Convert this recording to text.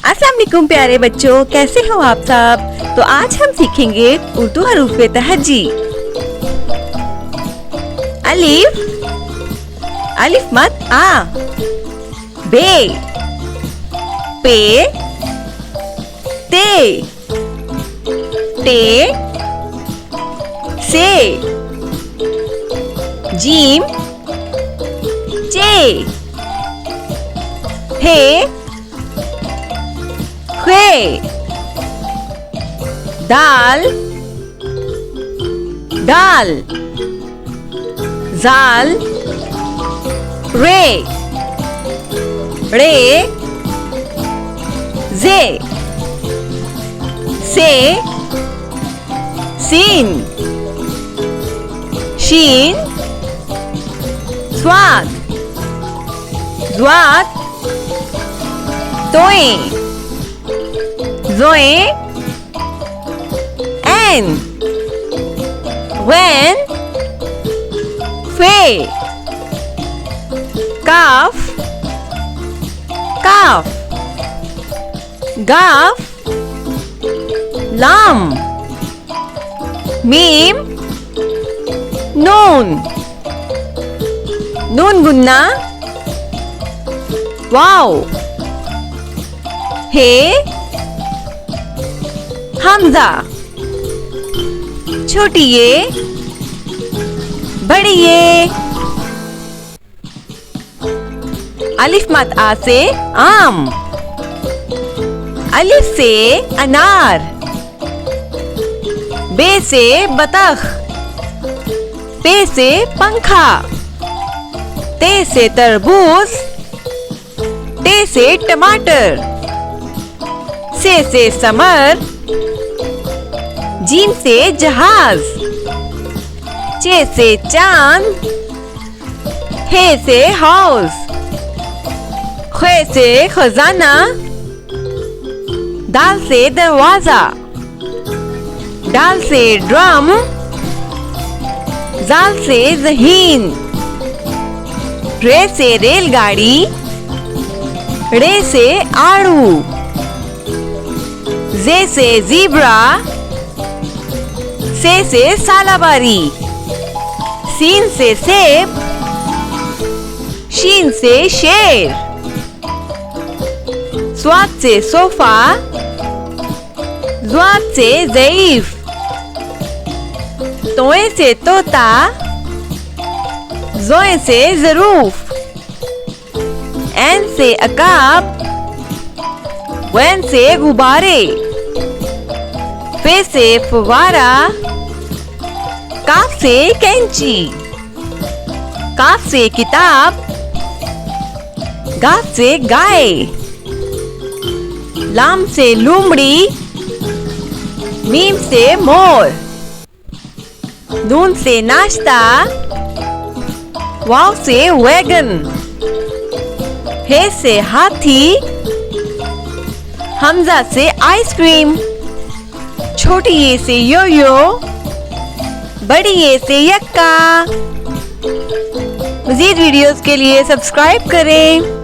अस्सलाम वालेकुम प्यारे बच्चों, कैसे हो आप सब। तो आज हम सीखेंगे उर्दू हरूफ तहज्जी। अलिफ, अलिफ मत आ। बे, पे, ते, टे, से, जीम, चे, हे, खे, दाल, दाल, जाल, रे, रे, जे, से, सीन, शीन, स्वाद, ज़्वात, तोए, ज़ोए, एन, वैन, फे, काफ, काफ, गाफ, लाम, मीम, नून, नून गुन्ना, वाव, हे, हमजा, छोटी ये, बड़ी ये। अलिफ मत आ से आम, अलिफ से अनार, बे से बतख, पे से पंखा, ते से तरबूज, टे से टमाटर, से समर, जीम से जहाज, चे से चांद, हे से हाउस, खे से खजाना, दाल से दरवाजा, डाल से ड्रम, जाल से ज़हीन, रे से रेलगाड़ी, रे से आड़ू, जे से ज़ीब्रा, से सालाबारी, सीन से सेब, शीन से शेर, स्वाद से सोफा, ज़्वात से ज़ईफ, तोए से तोता, ज़ोए से ज़रूफ, एन से अकाब, वैन से गुब्बारे, फे से फुवारा, काफ से कैंची, काफ से किताब, गाफ से गाय, लाम से लूमड़ी, मीम से मोर, नून से नाश्ता, वाव से वैगन, हे से हाथी, हमजा से आइसक्रीम, छोटी ये से यो यो, बड़ी ये से यक्का। मज़ीद वीडियोस के लिए सब्सक्राइब करें।